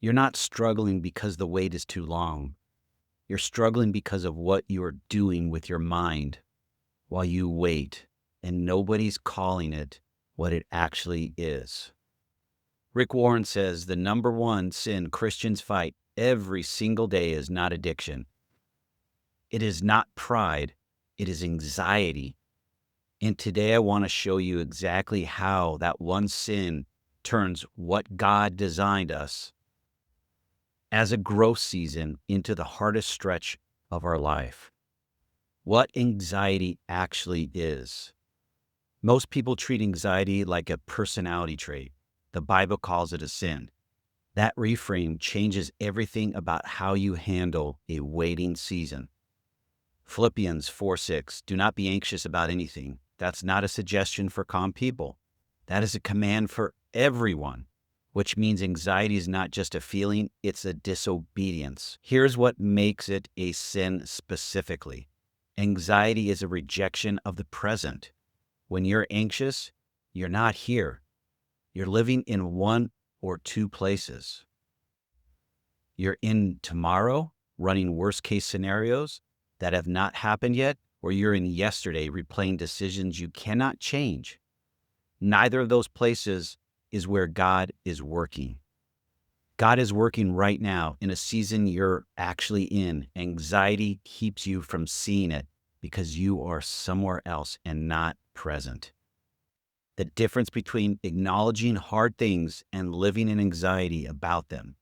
You're not struggling because the wait is too long. You're struggling because of what you're doing with your mind while you wait, and nobody's calling it what it actually is. Rick Warren says the number one sin Christians fight every single day is not addiction. It is not pride, it is anxiety. And today I want to show you exactly how that one sin turns what God designed us as a growth season into the hardest stretch of our life. What anxiety actually is. Most people treat anxiety like a personality trait. The Bible calls it a sin. That reframe changes everything about how you handle a waiting season. Philippians 4:6, do not be anxious about anything. That's not a suggestion for calm people. That is a command for everyone, which means anxiety is not just a feeling, it's a disobedience. Here's what makes it a sin specifically. Anxiety is a rejection of the present. When you're anxious, you're not here. You're living in one or two places. You're in tomorrow, running worst case scenarios that have not happened yet, or you're in yesterday, replaying decisions you cannot change. Neither of those places is where God is working. God is working right now in a season you're actually in. Anxiety keeps you from seeing it because you are somewhere else and not present. The difference between acknowledging hard things and living in anxiety about them.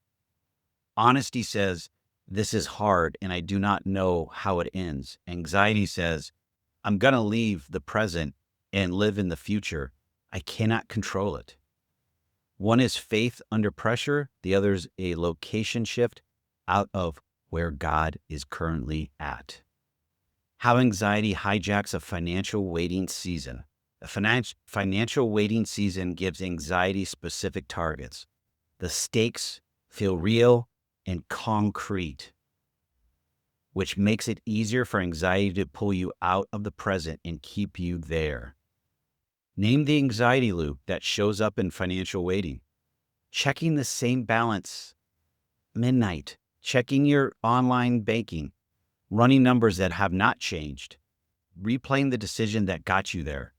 Honesty says, this is hard and I do not know how it ends. Anxiety says, I'm going to leave the present and live in the future. I cannot control it. One is faith under pressure. The other is a location shift out of where God is currently at. How anxiety hijacks a financial waiting season. A financial waiting season gives anxiety specific targets. The stakes feel real and concrete, which makes it easier for anxiety to pull you out of the present and keep you there. Name the anxiety loop that shows up in financial waiting. Checking the same balance, midnight, checking your online banking, running numbers that have not changed, replaying the decision that got you there,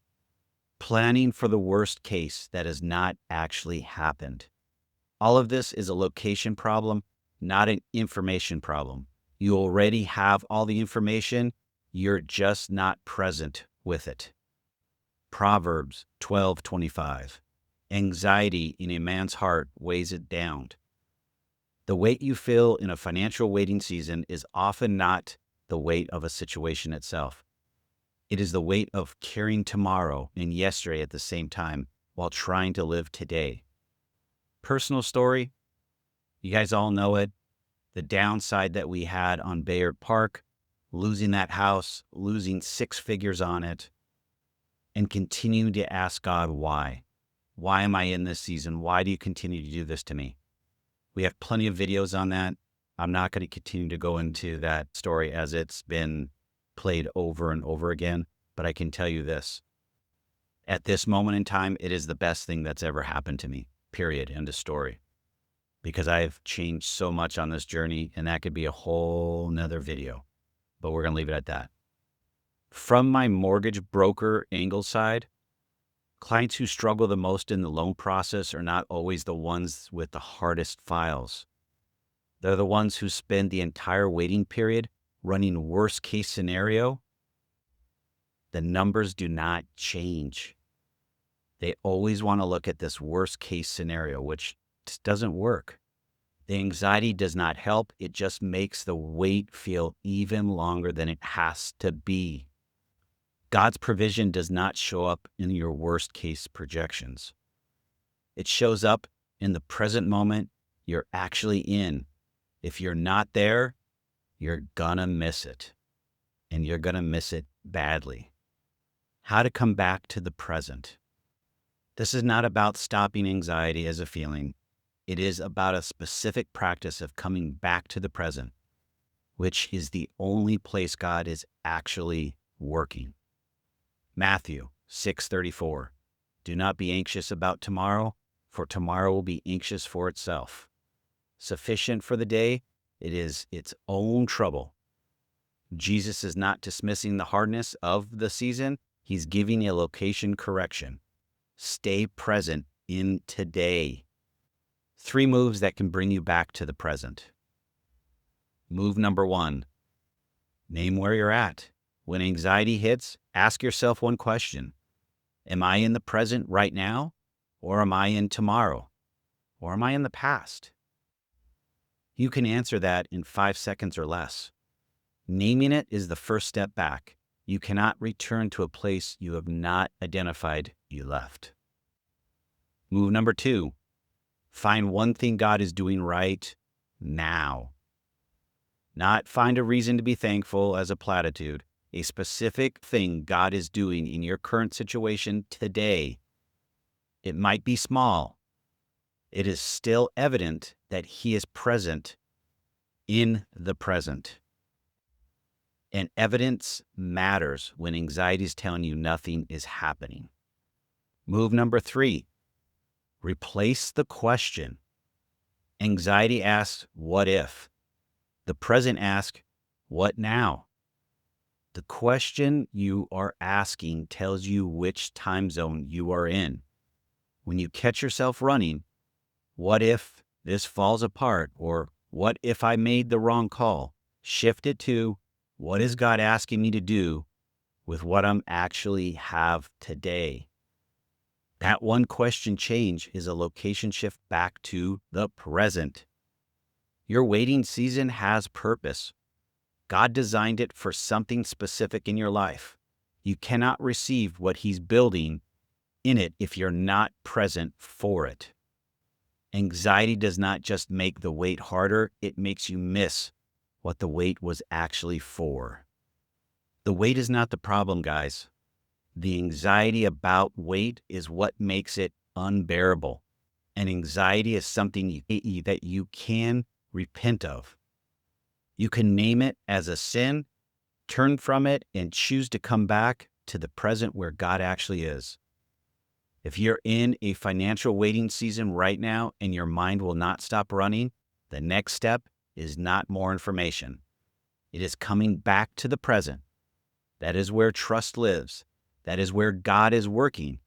planning for the worst case that has not actually happened. All of this is a location problem, not an information problem. You already have all the information, you're just not present with it. Proverbs 12:25. Anxiety in a man's heart weighs it down. The weight you feel in a financial waiting season is often not the weight of a situation itself. It is the weight of carrying tomorrow and yesterday at the same time while trying to live today. Personal story, you guys all know it. The downside that we had on Bayard Park, losing that house, losing 6 figures on it, and continuing to ask God why. Why am I in this season? Why do you continue to do this to me? We have plenty of videos on that. I'm not going to continue to go into that story as it's been played over and over again, but I can tell you this. At this moment in time, it is the best thing that's ever happened to me, period, end of story. Because I've changed so much on this journey, and that could be a whole nother video, but we're going to leave it at that. From my mortgage broker angle side, clients who struggle the most in the loan process are not always the ones with the hardest files. They're the ones who spend the entire waiting period running worst case scenario. The numbers do not change. They always want to look at this worst case scenario, which just doesn't work. The anxiety does not help. It just makes the wait feel even longer than it has to be. God's provision does not show up in your worst case projections. It shows up in the present moment you're actually in. If you're not there, you're gonna miss it, and you're gonna miss it badly. How to come back to the present. This is not about stopping anxiety as a feeling. It is about a specific practice of coming back to the present, which is the only place God is actually working. Matthew 6:34. Do not be anxious about tomorrow, for tomorrow will be anxious for itself. sufficient for the day, it is its own trouble. Jesus is not dismissing the hardness of the season. He's giving a location correction. Stay present in today. 3 moves that can bring you back to the present. Move number 1, name where you're at. When anxiety hits, ask yourself one question. Am I in the present right now? Or am I in tomorrow? Or am I in the past? You can answer that in 5 seconds or less. Naming it is the first step back. You cannot return to a place you have not identified you left. Move number 2, find one thing God is doing right now. Not find a reason to be thankful as a platitude. A specific thing God is doing in your current situation today. It might be small. It is still evident that He is present in the present. And evidence matters when anxiety is telling you nothing is happening. Move number 3, replace the question. Anxiety asks, what if? The present asks, what now? The question you are asking tells you which time zone you are in. When you catch yourself running, what if this falls apart? Or what if I made the wrong call? Shift it to, what is God asking me to do with what I'm actually have today? That one question change is a location shift back to the present. Your waiting season has purpose. God designed it for something specific in your life. You cannot receive what He's building in it if you're not present for it. Anxiety does not just make the wait harder, it makes you miss what the wait was actually for. The wait is not the problem, guys. The anxiety about wait is what makes it unbearable. And anxiety is something that you can repent of. You can name it as a sin, turn from it, and choose to come back to the present where God actually is. If you're in a financial waiting season right now and your mind will not stop running, the next step is not more information. It is coming back to the present. That is where trust lives. That is where God is working.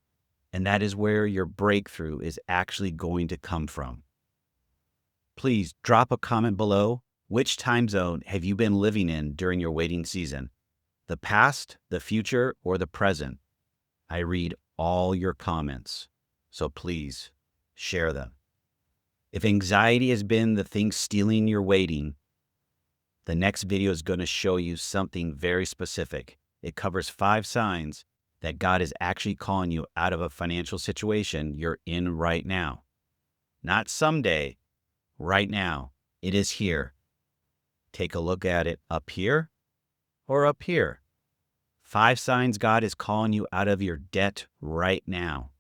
And that is where your breakthrough is actually going to come from. Please drop a comment below. Which time zone have you been living in during your waiting season? The past, the future, or the present? I read all your comments, so please share them. If anxiety has been the thing stealing your waiting, the next video is going to show you something very specific. It covers 5 signs that God is actually calling you out of a financial situation you're in right now. Not someday, right now. It is here. Take a look at it up here or up here. 5 signs God is calling you out of your debt right now.